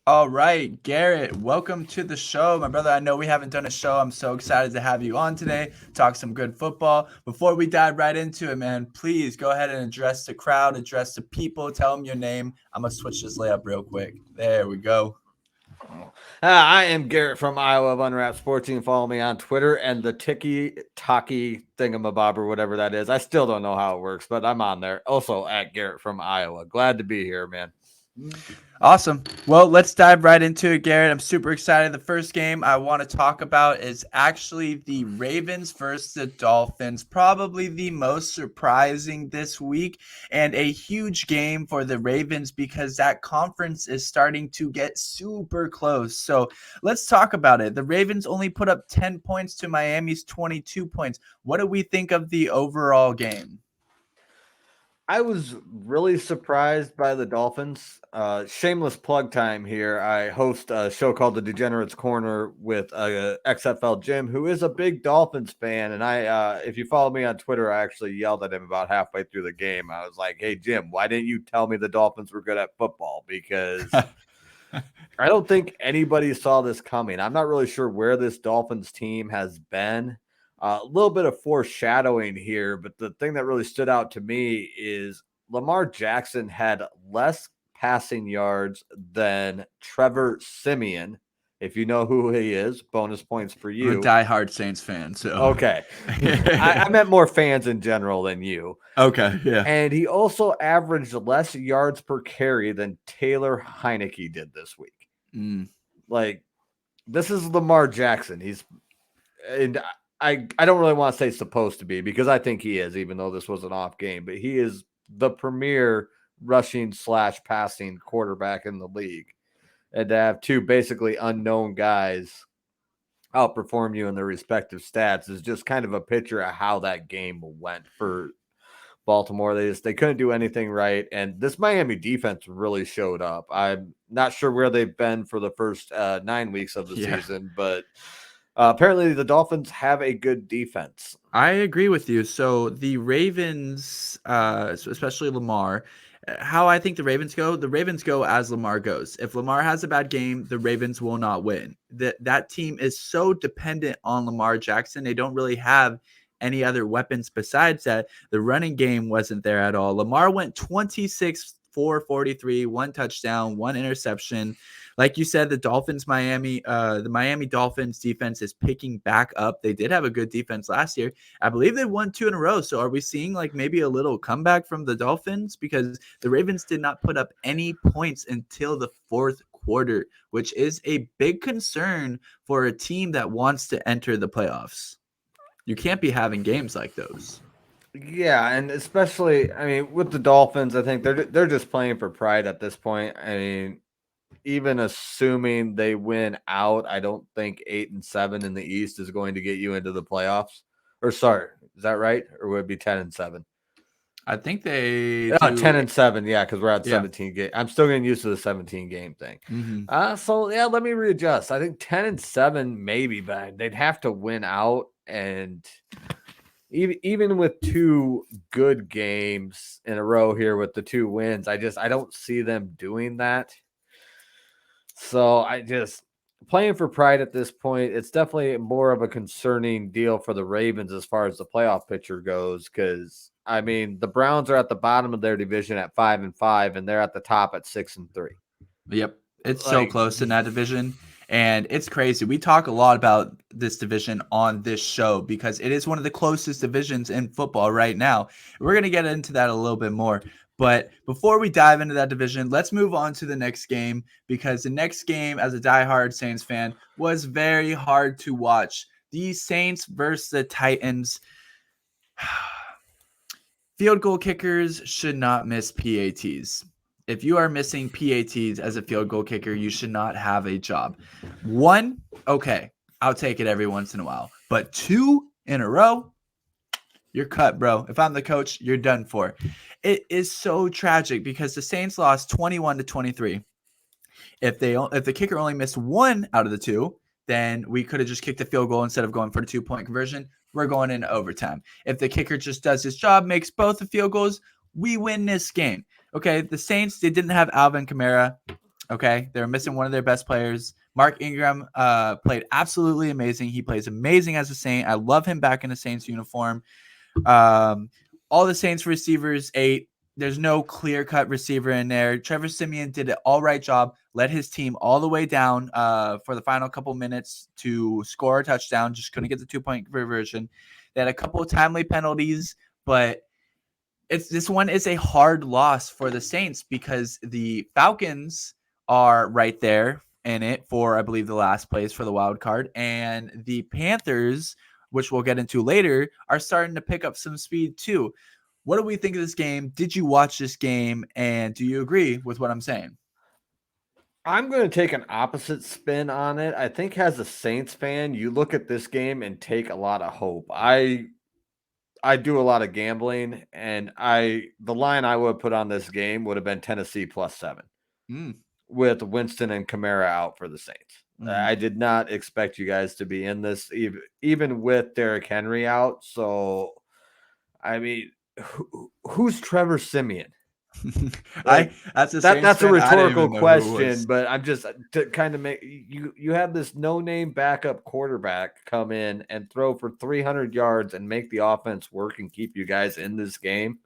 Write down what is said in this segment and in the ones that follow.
All right, Garrett, welcome to the show. My brother, I know we haven't done a show. I'm so excited to have you on today, talk some good football. Before we dive right into it, man, please go ahead and address the crowd, address the people, tell them your name. I'm going to switch this layup real quick. There we go. I am Garrett from Iowa of Unwrapped Sports. You can follow me on Twitter and the Tiki Taki thingamabob or whatever that is. I still don't know how it works, but I'm on there. Also at Garrett from Iowa. Glad to be here, man. Awesome. Well, let's dive right into it, Garrett. I'm super excited. The first game I want to talk about is actually the Ravens versus the Dolphins. Probably the most surprising this week, and a huge game for the Ravens because that conference is starting to get super close. So let's talk about it. The Ravens only put up 10 points to Miami's 22 points. What do we think of the overall game? I was really surprised by the Dolphins. Shameless plug time here. I host a show called The Degenerates Corner with XFL Jim, who is a big Dolphins fan. And if you follow me on Twitter, I actually yelled at him about halfway through the game. I was like, "Hey Jim, why didn't you tell me the Dolphins were good at football?" Because I don't think anybody saw this coming. I'm not really sure where this Dolphins team has been. A little bit of foreshadowing here, but the thing that really stood out to me is Lamar Jackson had less passing yards than Trevor Simeon. If you know who he is, bonus points for I'm a you. diehard Saints fan, so. Okay. I meant more fans in general than you. Okay, yeah. And he also averaged less yards per carry than Taylor Heineke did this week. Mm. Like, this is Lamar Jackson. And I don't really want to say supposed to be because I think he is, even though this was an off game, but he is the premier rushing / passing quarterback in the league. And to have two basically unknown guys outperform you in their respective stats is just kind of a picture of how that game went for Baltimore. They couldn't do anything right, and this Miami defense really showed up. I'm not sure where they've been for the first 9 weeks of the Yeah. season, but apparently the Dolphins have a good defense. I agree with you. So the Ravens, especially Lamar, how I think the Ravens go as Lamar goes. If Lamar has a bad game, the Ravens will not win. That team is so dependent on Lamar Jackson. They don't really have any other weapons besides that. The running game wasn't there at all. Lamar went 26 4 43, one touchdown, one interception. Like you said, the Miami Dolphins defense is picking back up. They did have a good defense last year. I believe they won 2 in a row. So are we seeing like maybe a little comeback from the Dolphins? Because the Ravens did not put up any points until the fourth quarter, which is a big concern for a team that wants to enter the playoffs. You can't be having games like those. Yeah, and especially, I mean, with the Dolphins, I think they're just playing for pride at this point. I mean, even assuming they win out, I don't think 8-7 in the East is going to get you into the playoffs. Or sorry, is that right? Or would it be 10-7? I think they Oh, do. 10-7, yeah, because we're at Yeah. 17 game. I'm still getting used to the 17 game thing. Mm-hmm. So yeah, let me readjust. I think 10-7 maybe, but they'd have to win out, and even with two good games in a row here with the two wins, I don't see them doing that. So I just playing for pride at this point. It's definitely more of a concerning deal for the Ravens as far as the playoff picture goes, because I mean the Browns are at the bottom of their division at 5-5, and they're at the top at 6-3. Yep. It's so Like, close in that division. And it's crazy. We talk a lot about this division on this show because it is one of the closest divisions in football right now. We're going to get into that a little bit more. But before we dive into that division, let's move on to the next game because the next game, as a diehard Saints fan, was very hard to watch. The Saints versus the Titans. Field goal kickers should not miss PATs. If you are missing PATs as a field goal kicker, you should not have a job. One, okay, I'll take it every once in a while. But 2 in a row, you're cut, bro. If I'm the coach, you're done for. It is so tragic because the Saints lost 21-23. If the kicker only missed 1 out of the 2, then we could have just kicked the field goal instead of going for the 2-point conversion. We're going into overtime. If the kicker just does his job, makes both the field goals, we win this game. Okay, the Saints, they didn't have Alvin Kamara. Okay, they were missing one of their best players. Mark Ingram played absolutely amazing. He plays amazing as a Saint. I love him back in the Saints uniform. Um, all the Saints receivers ate. There's no clear-cut receiver in there. Trevor Siemian did an all right job, led his team all the way down for the final couple minutes to score a touchdown. Just couldn't get the 2-point conversion. They had a couple of timely penalties, but this one is a hard loss for the Saints because the Falcons are right there in it for, I believe, the last place for the wild card, and the Panthers, which we'll get into later, are starting to pick up some speed too. What do we think of this game? Did you watch this game, and do you agree with what I'm saying? I'm going to take an opposite spin on it. I think as a Saints fan, you look at this game and take a lot of hope. I do a lot of gambling, and the line I would put on this game would have been Tennessee +7 Mm. with Winston and Kamara out for the Saints. Mm-hmm. I did not expect you guys to be in this, even with Derrick Henry out. So, I mean, who's Trevor Siemian? Like That's a Saints that's a fan. I didn't rhetorical even know who it question, was. but I'm just to kind of make you have this no-name backup quarterback come in and throw for 300 yards and make the offense work and keep you guys in this game.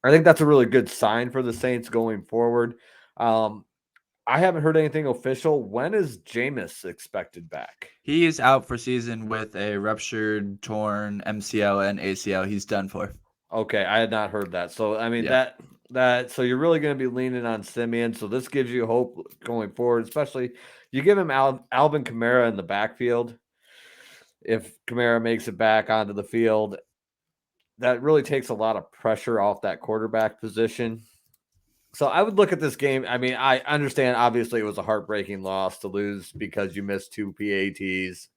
I think that's a really good sign for the Saints going forward. I haven't heard anything official. When is Jameis expected back? He is out for season with a ruptured, torn MCL and ACL. He's done for. Okay, I had not heard that. So I mean Yeah. that so you're really going to be leaning on Simeon. So this gives you hope going forward, especially you give him Alvin Kamara in the backfield. If Kamara makes it back onto the field, that really takes a lot of pressure off that quarterback position. So I would look at this game. I mean, I understand obviously it was a heartbreaking loss to lose because you missed 2 PATs.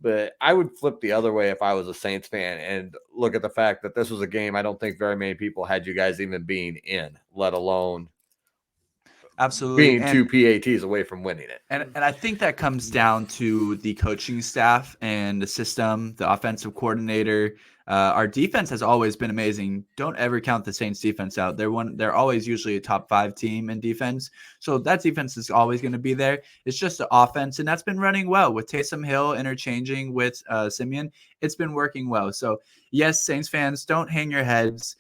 But I would flip the other way if I was a Saints fan and look at the fact that this was a game I don't think very many people had you guys even being in, let alone Absolutely. being 2 PATs away from winning it. And I think that comes down to the coaching staff and the system, the offensive coordinator. Our defense has always been amazing. Don't ever count the Saints defense out. They're always usually a top 5 team in defense. So that defense is always going to be there. It's just the offense, and that's been running well with Taysom Hill interchanging with Simeon. It's been working well. So yes, Saints fans, don't hang your heads.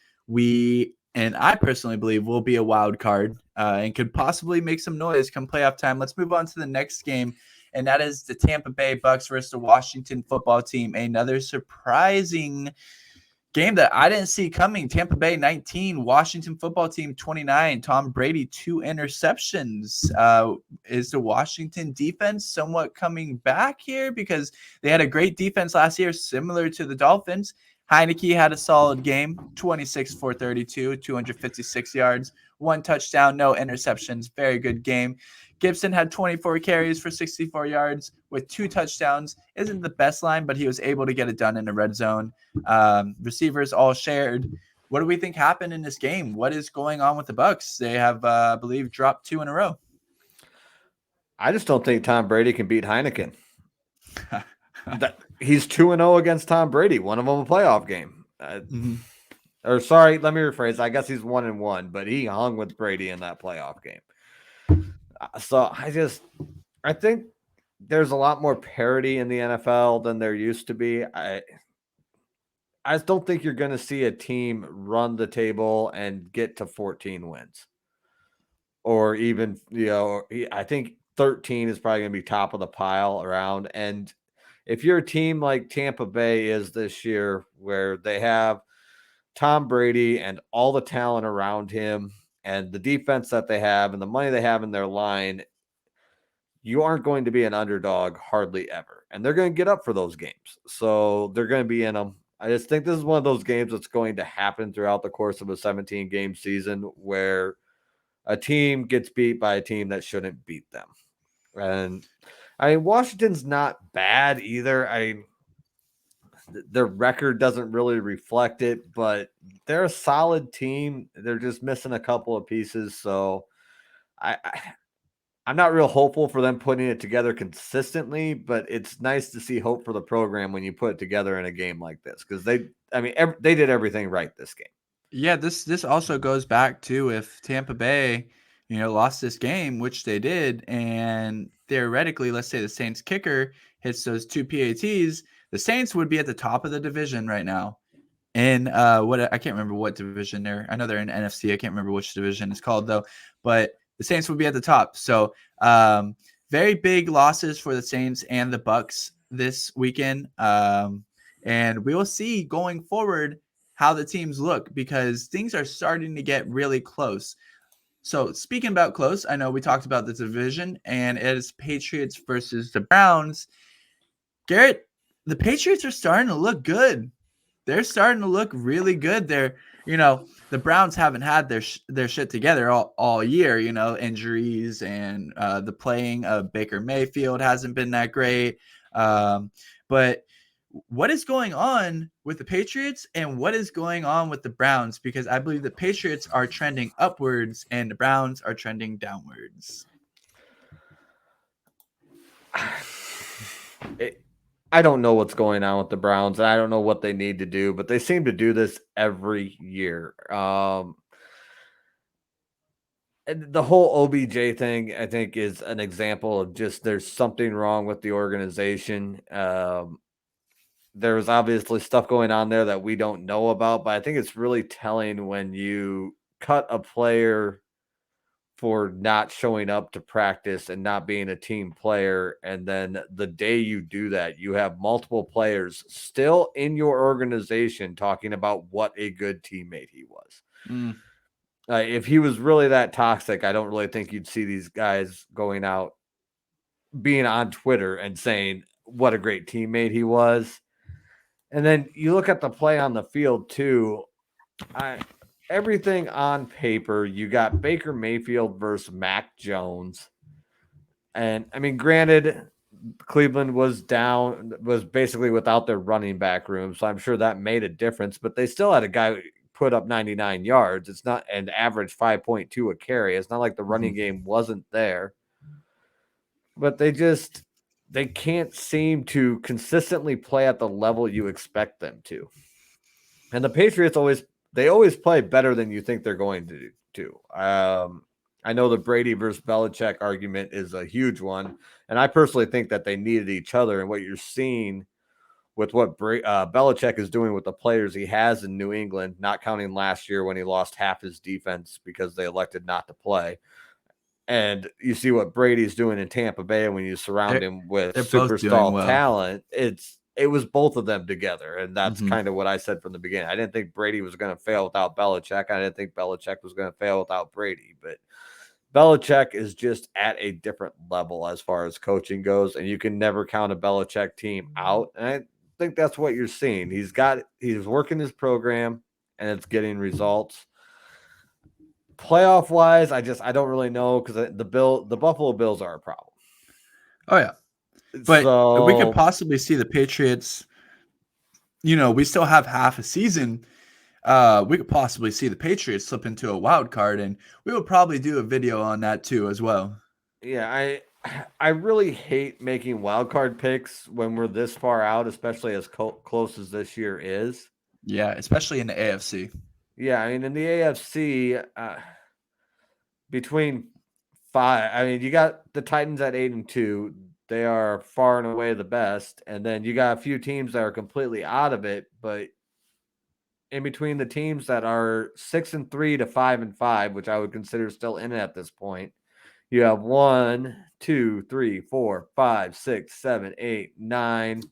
And I personally believe will be a wild card and could possibly make some noise come playoff time. Let's move on to the next game, and that is the Tampa Bay Bucks versus the Washington football team. Another surprising game that I didn't see coming. Tampa Bay 19, Washington football team 29. Tom Brady 2 interceptions. Is the Washington defense somewhat coming back here because they had a great defense last year, similar to the Dolphins? Heineke had a solid game, 26 for 32, 256 yards, 1 touchdown, no interceptions. Very good game. Gibson had 24 carries for 64 yards with 2 touchdowns. Isn't the best line, but he was able to get it done in the red zone. Receivers all shared. What do we think happened in this game? What is going on with the Bucks? They have, I believe, dropped 2 in a row. I just don't think Tom Brady can beat Heineken. He's 2-0 against Tom Brady. One of them a playoff game. Or sorry, let me rephrase. I guess he's 1-1, but he hung with Brady in that playoff game. So I think there's a lot more parity in the NFL than there used to be. I just don't think you're going to see a team run the table and get to 14 wins. Or even, I think 13 is probably going to be top of the pile around. And if you're a team like Tampa Bay is this year, where they have Tom Brady and all the talent around him and the defense that they have and the money they have in their line, you aren't going to be an underdog hardly ever. And they're going to get up for those games. So they're going to be in them. I just think this is one of those games that's going to happen throughout the course of a 17-game season where a team gets beat by a team that shouldn't beat them. And I mean, Washington's not bad either. Their record doesn't really reflect it, but they're a solid team. They're just missing a couple of pieces. So I'm not real hopeful for them putting it together consistently, but it's nice to see hope for the program when you put it together in a game like this because they did everything right this game. Yeah, this also goes back to if Tampa Bay, lost this game, which they did, and theoretically, let's say the Saints kicker hits those 2 PATs, the Saints would be at the top of the division right now. In what I can't remember what division they're. I know they're in NFC. I can't remember which division it's called though. But the Saints would be at the top. So very big losses for the Saints and the Bucks this weekend. And we will see going forward how the teams look, because things are starting to get really close. So speaking about close, I know we talked about the division, and it is Patriots versus the Browns. Garrett, the Patriots are starting to look good. They're starting to look really good. The Browns haven't had their shit together all year. Injuries and the playing of Baker Mayfield hasn't been that great. But what is going on with the Patriots and what is going on with the Browns? Because I believe the Patriots are trending upwards and the Browns are trending downwards. I don't know what's going on with the Browns, and I don't know what they need to do, but they seem to do this every year. And the whole OBJ thing, I think, is an example of just there's something wrong with the organization. There's obviously stuff going on there that we don't know about, but I think it's really telling when you cut a player for not showing up to practice and not being a team player. And then the day you do that, you have multiple players still in your organization talking about what a good teammate he was. If he was really that toxic, I don't really think you'd see these guys going out, being on Twitter and saying what a great teammate he was. And then you look at the play on the field too. Everything on paper, you got Baker Mayfield versus Mac Jones. And I mean, granted, Cleveland was basically without their running back room. So I'm sure that made a difference, but they still had a guy put up 99 yards. It's not an average 5.2 a carry. It's not like the running game wasn't there, but they can't seem to consistently play at the level you expect them to. And the Patriots always play better than you think they're going to do. I know the Brady versus Belichick argument is a huge one, and I personally think that they needed each other. And what you're seeing with what Belichick is doing with the players he has in New England, not counting last year when he lost half his defense because they elected not to play. And you see what Brady's doing in Tampa Bay when you surround him with superstar talent. It was both of them together, and that's kind of what I said from the beginning. I didn't think Brady was going to fail without Belichick. I didn't think Belichick was going to fail without Brady, but Belichick is just at a different level as far as coaching goes, and you can never count a Belichick team out. And I think that's what you're seeing. He's working his program, and it's getting results. Playoff wise, I don't really know, because the Buffalo Bills are a problem. Oh yeah, but we could possibly see the Patriots. We still have half a season. We could possibly see the Patriots slip into a wild card, and we would probably do a video on that too as well. Yeah, I really hate making wild card picks when we're this far out, especially as close as this year is. Yeah, especially in the AFC. Yeah, I mean, in the AFC, between 5, I mean, you got the Titans at 8-2. They are far and away the best. And then you got a few teams that are completely out of it, but in between the teams that are 6-3 to 5-5, which I would consider still in it at this point, you have 1, 2, 3, 4, 5, 6, 7, 8, 9,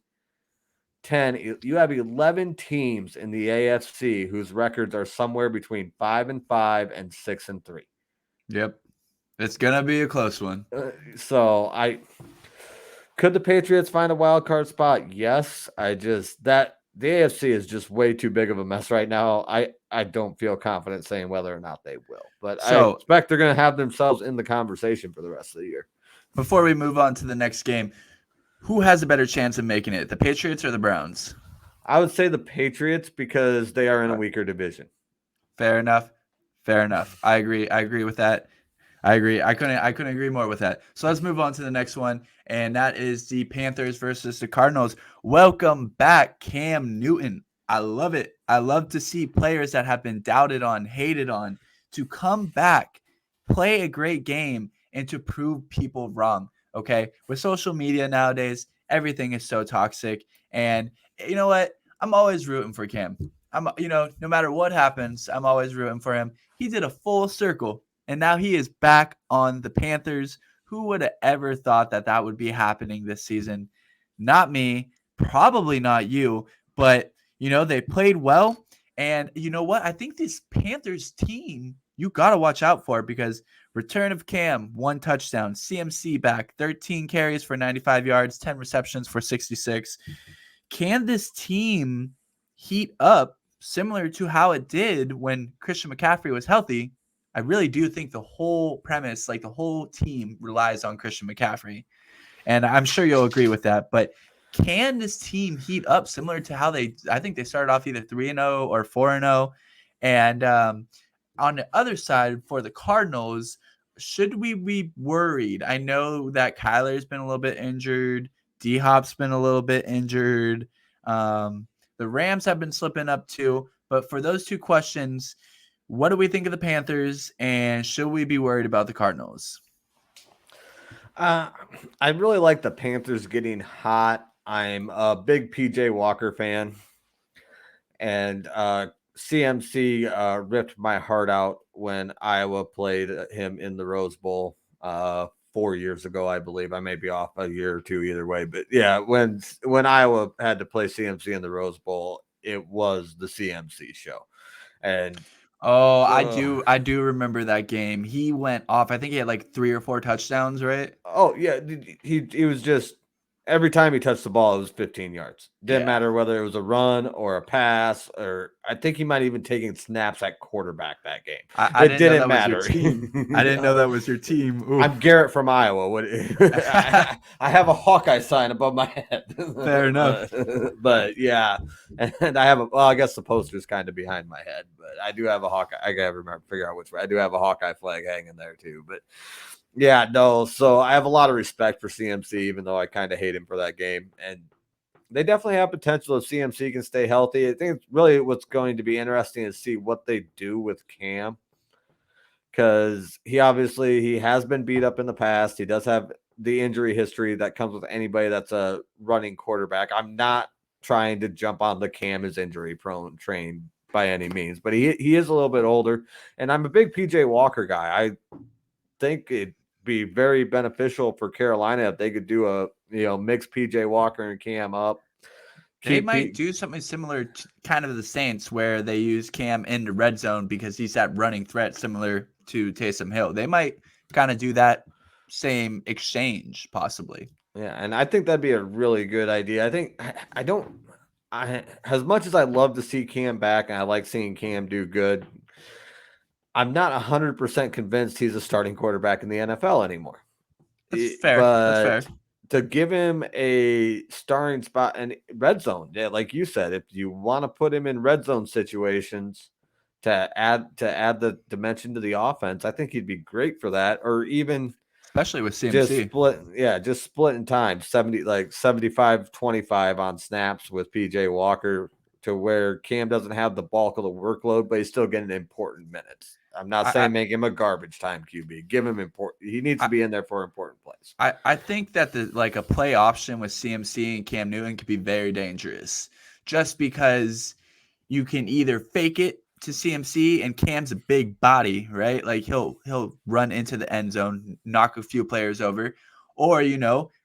10. You have 11 teams in the AFC whose records are somewhere between 5-5 and 6-3. Yep. It's going to be a close one. Could the Patriots find a wild card spot? Yes. The AFC is just way too big of a mess right now. I don't feel confident saying whether or not they will, but I expect they're going to have themselves in the conversation for the rest of the year. Before we move on to the next game, who has a better chance of making it, the Patriots or the Browns? I would say the Patriots, because they are in a weaker division. Fair enough. I agree with that. I agree. I couldn't agree more with that. So let's move on to the next one, and that is the Panthers versus the Cardinals. Welcome back, Cam Newton. I love it. I love to see players that have been doubted on, hated on, to come back play a great game and to prove people wrong. Okay. With social media nowadays, everything is so toxic. And you know what? I'm always rooting for Cam. No matter what happens, I'm always rooting for him. He did a full circle and now he is back on the Panthers. Who would have ever thought that that would be happening this season? Not me, probably not you, but they played well. And you know what? I think this Panthers team, you got to watch out for because return of Cam, 1 touchdown, CMC back, 13 carries for 95 yards, 10 receptions for 66. Can this team heat up similar to how it did when Christian McCaffrey was healthy? I really do think the whole premise, like the whole team relies on Christian McCaffrey. And I'm sure you'll agree with that. But can this team heat up similar to how I think they started off either 3-0 or 4-0? And on the other side for the Cardinals, should we be worried? I know that Kyler's been a little bit injured. D-Hop's been a little bit injured. The Rams have been slipping up too. But for those two questions, what do we think of the Panthers? And should we be worried about the Cardinals? I really like the Panthers getting hot. I'm a big PJ Walker fan, and CMC ripped my heart out when Iowa played him in the Rose Bowl 4 years ago, I believe. I may be off a year or two either way, but yeah, when Iowa had to play CMC in the Rose Bowl, it was the CMC show, and I do remember that game. He went off. I think he had like 3 or 4 touchdowns, right? oh yeah, he was just every time he touched the ball, it was 15 yards. Didn't matter whether it was a run or a pass, or I think he might even taken snaps at quarterback that game. I It didn't know didn't that was your matter. team. I didn't know that was your team. Oof. I'm Garrett from Iowa. I have a Hawkeye sign above my head. Fair enough. But yeah, and I have I guess the poster's kind of behind my head, but I do have a Hawkeye. I gotta figure out which way. I do have a Hawkeye flag hanging there too, but. Yeah, no. So I have a lot of respect for CMC, even though I kind of hate him for that game. And they definitely have potential if CMC can stay healthy. I think it's really what's going to be interesting to see what they do with Cam, because he has been beat up in the past. He does have the injury history that comes with anybody that's a running quarterback. I'm not trying to jump on the Cam is injury prone train by any means, but he is a little bit older, and I'm a big PJ Walker guy. I think it'd be very beneficial for Carolina if they could do a mix PJ Walker and Cam up. They might do something similar to kind of the Saints where they use Cam in the red zone because he's that running threat similar to Taysom Hill. They might kind of do that same exchange possibly. Yeah, and I think that'd be a really good idea. I think I as much as I love to see Cam back and I like seeing Cam do good, I'm not 100% convinced he's a starting quarterback in the NFL anymore. That's fair. But That's fair. to give him a starting spot in red zone, yeah, like you said, if you want to put him in red zone situations to add the dimension to the offense, I think he'd be great for that. Or even especially with CMC. just split in time, 75-25 on snaps with PJ Walker, to where Cam doesn't have the bulk of the workload, but he's still getting important minutes. I'm not saying make him a garbage time QB. Give him important. He needs to be in there for important plays. I think that a play option with CMC and Cam Newton could be very dangerous, just because you can either fake it to CMC, and Cam's a big body, right? Like he'll run into the end zone, knock a few players over, or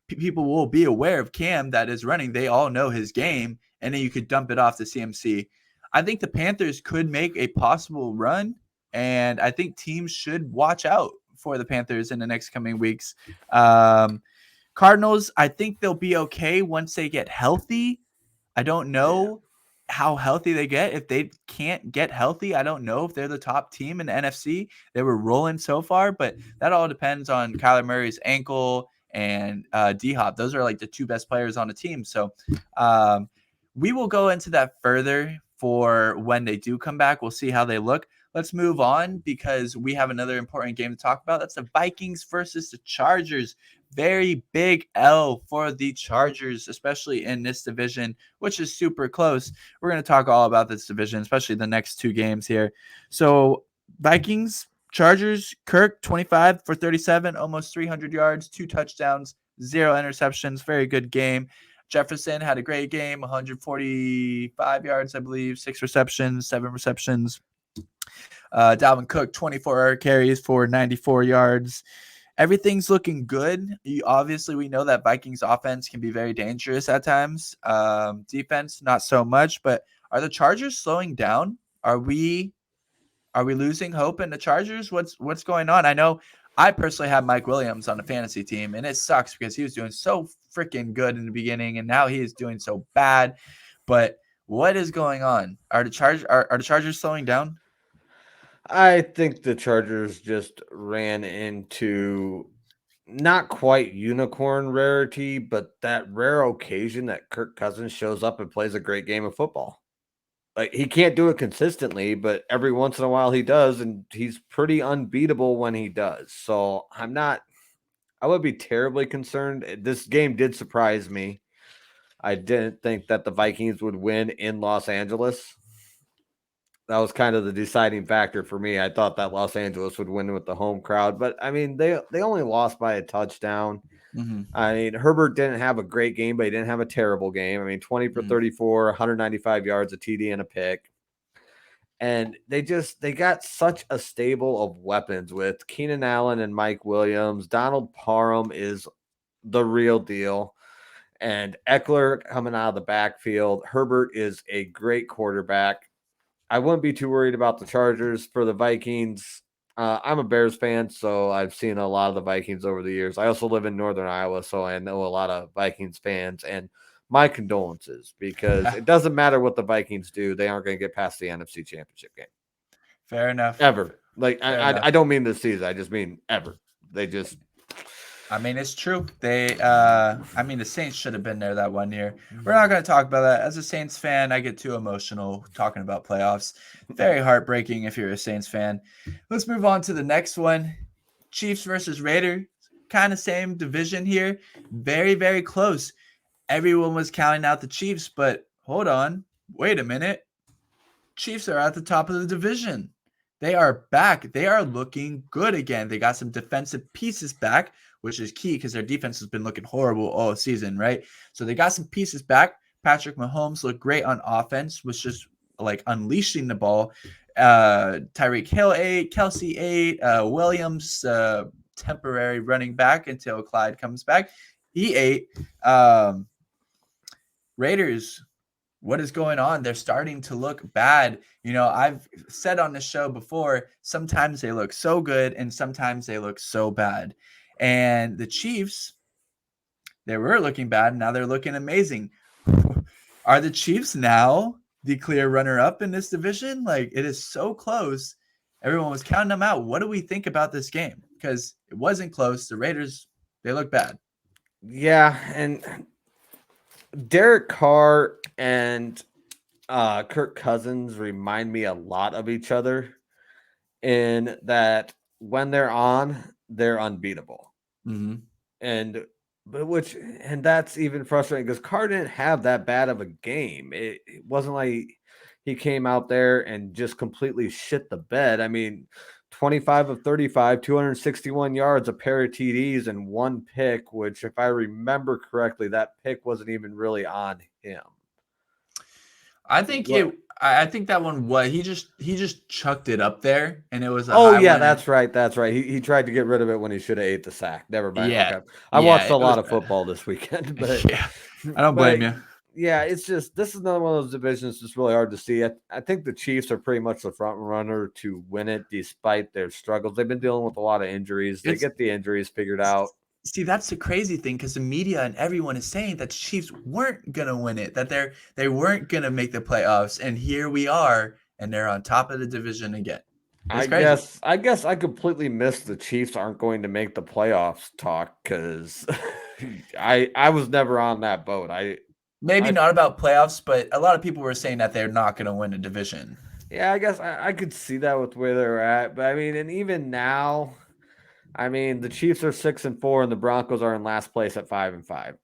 people will be aware of Cam that is running. They all know his game, and then you could dump it off to CMC. I think the Panthers could make a possible run. And I think teams should watch out for the Panthers in the next coming weeks. Cardinals, I think they'll be okay once they get healthy. I don't know how healthy they get. If they can't get healthy, I don't know if they're the top team in the NFC. They were rolling so far, but that all depends on Kyler Murray's ankle and D-Hop. Those are like the 2 best players on the team. So we will go into that further for when they do come back. We'll see how they look. Let's move on because we have another important game to talk about. That's the Vikings versus the Chargers. Very big L for the Chargers, especially in this division, which is super close. We're going to talk all about this division, especially the next 2 games here. So Vikings, Chargers, Kirk, 25 for 37, almost 300 yards, 2 touchdowns, 0 interceptions. Very good game. Jefferson had a great game, 145 yards, I believe, 6 receptions, 7 receptions. Dalvin Cook, 24 carries for 94 yards. Everything's looking good. Obviously, we know that Vikings offense can be very dangerous at times. Defense, not so much. But are the Chargers slowing down? Are we losing hope in the Chargers? What's going on? I know I personally have Mike Williams on the fantasy team, and it sucks because he was doing so freaking good in the beginning, and now he is doing so bad. But what is going on? Are the Chargers slowing down? I think the Chargers just ran into not quite unicorn rarity, but that rare occasion that Kirk Cousins shows up and plays a great game of football. Like, he can't do it consistently, but every once in a while he does, and he's pretty unbeatable when he does. So I would be terribly concerned. This game did surprise me. I didn't think that the Vikings would win in Los Angeles. That was kind of the deciding factor for me. I thought that Los Angeles would win with the home crowd, but I mean, they only lost by a touchdown. Mm-hmm. I mean, Herbert didn't have a great game, but he didn't have a terrible game. I mean, 20 for 34, 195 yards, a TD, and a pick. And they got such a stable of weapons with Keenan Allen and Mike Williams. Donald Parham is the real deal. And Eckler coming out of the backfield. Herbert is a great quarterback. I wouldn't be too worried about the Chargers. For the Vikings, I'm a Bears fan, so I've seen a lot of the Vikings over the years. I also live in Northern Iowa, so I know a lot of Vikings fans. And my condolences, because it doesn't matter what the Vikings do, they aren't going to get past the NFC Championship game. Fair enough. Ever. Like, Fair I enough. don't mean this season. I just mean ever. They just. I mean, it's true. The Saints should have been there that one year. We're not going to talk about that. As a Saints fan, I get too emotional talking about playoffs. Very heartbreaking if you're a Saints fan. Let's move on to the next one. Chiefs versus Raiders. Kind of same division here. Very, very close. Everyone was counting out the Chiefs, but hold on. Wait a minute. Chiefs are at the top of the division. They are back. They are looking good again. They got some defensive pieces back, which is key because their defense has been looking horrible all season, right? So they got some pieces back. Patrick Mahomes looked great on offense, was just like unleashing the ball. Tyreek Hill 8, Kelsey 8, Williams temporary running back until Clyde comes back. He 8. Raiders, what is going on? They're starting to look bad. I've said on the show before, sometimes they look so good and sometimes they look so bad. And the Chiefs, they were looking bad. Now they're looking amazing. Are the Chiefs now the clear runner-up in this division? Like, it is so close. Everyone was counting them out. What do we think about this game? Because it wasn't close. The Raiders, they look bad. Yeah, and Derek Carr and Kirk Cousins remind me a lot of each other in that when they're on, they're unbeatable. Mm-hmm. And that's even frustrating because Carr didn't have that bad of a game. It wasn't like he came out there and just completely shit the bed. I mean, 25 of 35, 261 yards, a pair of TDs, and one pick, which, if I remember correctly, that pick wasn't even really on him. I think that one was he just chucked it up there and it was a Oh high yeah, one. that's right. That's right. He tried to get rid of it when he should have ate the sack. Never mind. Yeah. Okay. I Yeah, watched a it was lot of bad. football this weekend, but Yeah. I don't but blame you. yeah, it's just this is another one of those divisions that's really hard to see. I think the Chiefs are pretty much the front runner to win it despite their struggles. They've been dealing with a lot of injuries. They get the injuries figured out. See, that's the crazy thing because the media and everyone is saying that the Chiefs weren't gonna win it, that they weren't gonna make the playoffs, and here we are, and they're on top of the division again. It's crazy. I guess I completely missed the Chiefs aren't going to make the playoffs talk because I was never on that boat. Maybe not about playoffs, but a lot of people were saying that they're not gonna win a division. Yeah, I guess I could see that with where they're at, but I mean, and even now, I mean, the Chiefs are 6-4, and the Broncos are in last place at 5-5.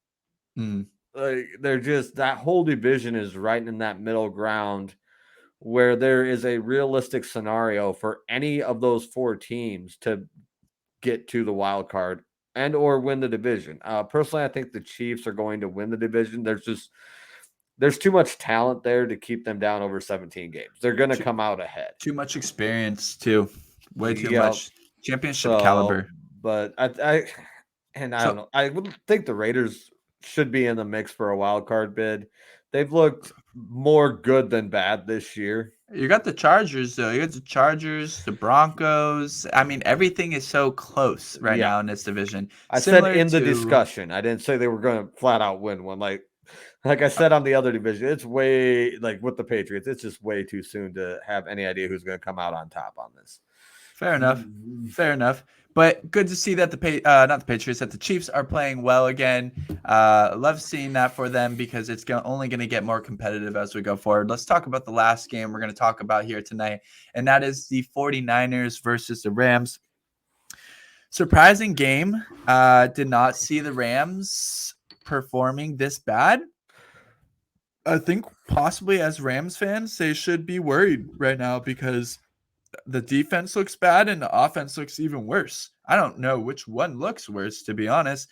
Mm. Like, they're just that whole division is right in that middle ground where there is a realistic scenario for any of those 4 teams to get to the wild card and or win the division. Personally, I think the Chiefs are going to win the division. There's too much talent there to keep them down over 17 games. They're going to Too, come out ahead. too much experience too. Way too Yeah. much. Championship So, caliber. but I don't So know. I would think the Raiders should be in the mix for a wild card bid. They've looked more good than bad this year. you got the Chargers though. You got the Chargers, the Broncos. I mean, everything is so close right Yeah. now in this division. I said Similar in the to discussion. I didn't say they were going to flat out win one. Like I said on the other division, it's way like with the Patriots, it's just way too soon to have any idea who's going to come out on top on this. fair enough. Fair enough. But good to see that not the Patriots, that the Chiefs are playing well again. Love seeing that for them because it's only going to get more competitive as we go forward. Let's talk about the last game we're going to talk about here tonight, and that is the 49ers versus the Rams. Surprising game. Did not see the Rams performing this bad. I think possibly as Rams fans, they should be worried right now because the defense looks bad and the offense looks even worse. I don't know which one looks worse, to be honest.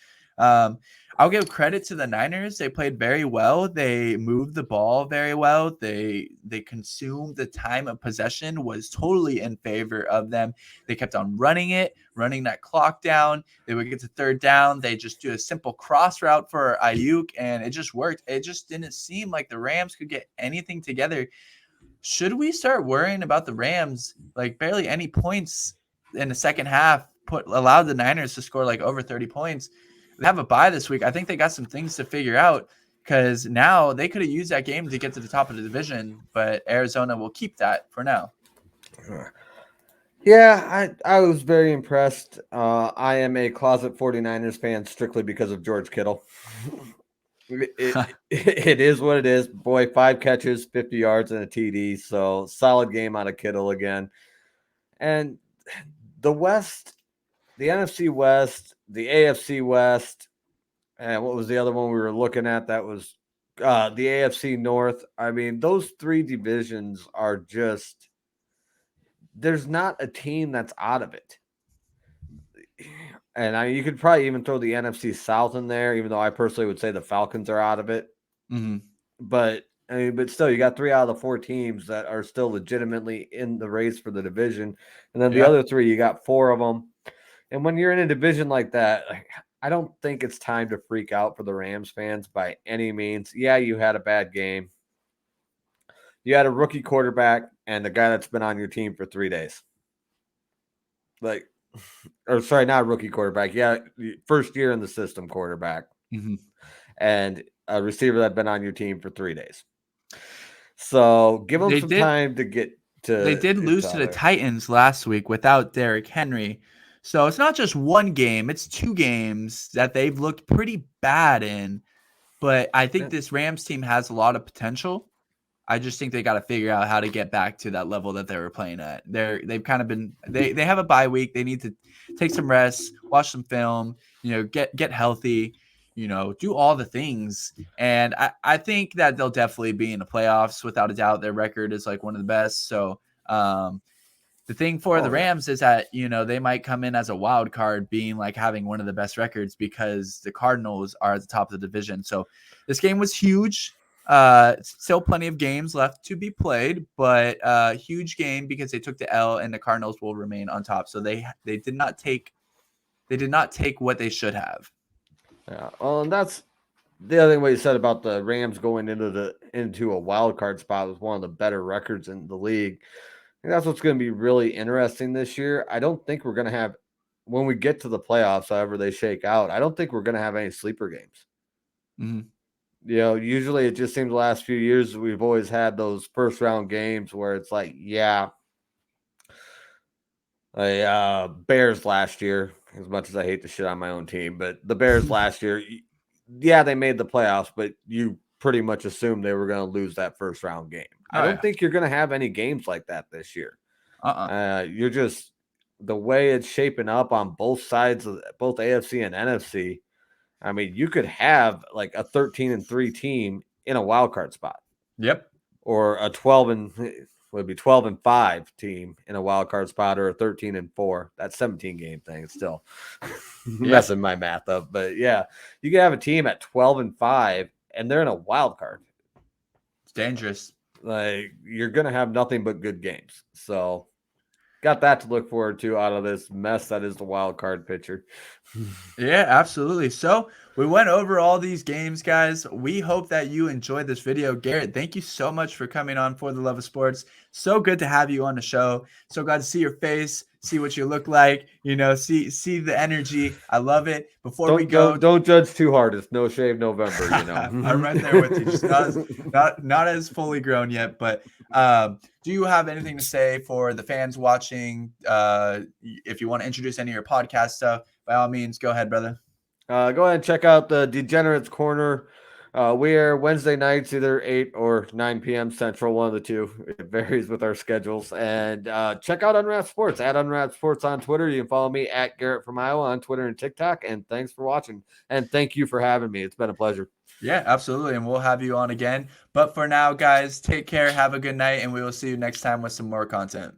I'll give credit to the Niners. They played very well. They moved the ball very well. They consumed the time of possession was totally in favor of them. They kept on running that clock down. They would get to third down. They just do a simple cross route for Ayuk, and it just worked. It just didn't seem like the Rams could get anything together. Should we start worrying about the Rams? Like barely any points in the second half allowed the Niners to score like over 30 points. They have a bye this week. I think they got some things to figure out because now they could have used that game to get to the top of the division, but Arizona will keep that for now. Yeah, I was very impressed. I am a closet 49ers fan strictly because of George Kittle. It is what it is. Boy, 5 catches, 50 yards, and a TD. So solid game out of Kittle again. And the West, the NFC West, the AFC West, and what was the other one we were looking at? That was the AFC North. I mean, those 3 divisions are just, there's not a team that's out of it. And you could probably even throw the NFC South in there, even though I personally would say the Falcons are out of it. Mm-hmm. But but still, you got 3 out of the 4 teams that are still legitimately in the race for the division, and then the other 3, you got 4 of them. And when you're in a division like that, I don't think it's time to freak out for the Rams fans by any means. Yeah, you had a bad game. You had a rookie quarterback and the guy that's been on your team for 3 days. Or sorry, not rookie quarterback. Yeah, first year in the system quarterback. Mm-hmm. And a receiver that's been on your team for 3 days. So give them time to get to. They did lose to the Titans last week without Derrick Henry. So it's not just one game, it's 2 games that they've looked pretty bad in. But I think this Rams team has a lot of potential. I just think they got to figure out how to get back to that level that they were playing at. They've kind of been they have a bye week. They need to take some rest, watch some film, get healthy, do all the things. And I think that they'll definitely be in the playoffs without a doubt. Their record is like one of the best. So the thing for the Rams is that, they might come in as a wild card being like having one of the best records because the Cardinals are at the top of the division. So this game was huge. Still plenty of games left to be played, but huge game because they took the L and the Cardinals will remain on top. So they did not take what they should have. Yeah. Well, and that's the other thing what you said about the Rams going into a wild card spot was one of the better records in the league. And that's what's going to be really interesting this year. I don't think we're going to have, when we get to the playoffs, however they shake out, I don't think we're going to have any sleeper games. Mm-hmm. Usually it just seems the last few years we've always had those first round games where it's like, Bears last year, as much as I hate to shit on my own team, but the Bears last year, they made the playoffs, but you pretty much assumed they were going to lose that first round game. I don't think you're going to have any games like that this year. You're just, the way it's shaping up on both sides of both AFC and NFC. I mean, you could have like a 13-3 team in a wild card spot. Yep. Or a 12 and would be 12-5 team in a wild card spot, or a 13-4. That's 17 game thing. It's still messing my math up, but yeah, you can have a team at 12-5 and they're in a wild card. It's dangerous. Like, you're gonna have nothing but good games. So got that to look forward to out of this mess that is the wild card picture. Yeah, absolutely. So we went over all these games, guys. We hope that you enjoyed this video. Garrett, thank you so much for coming on For the Love of Sports. So good to have you on the show. So glad to see your face, see what you look like, see the energy. I love it. Before we go, don't judge too hard. It's No Shave November, I'm right there with you. Just not as fully grown yet, but do you have anything to say for the fans watching? If you want to introduce any of your podcast stuff, by all means, go ahead, brother. Go ahead and check out the Degenerates Corner. We are Wednesday nights, either 8 or 9 p.m. Central, one of the two. It varies with our schedules. And check out Unwrapped Sports, at Unwrapped Sports on Twitter. You can follow me at Garrett from Iowa on Twitter and TikTok. And thanks for watching. And thank you for having me. It's been a pleasure. Yeah, absolutely. And we'll have you on again. But for now, guys, take care. Have a good night. And we will see you next time with some more content.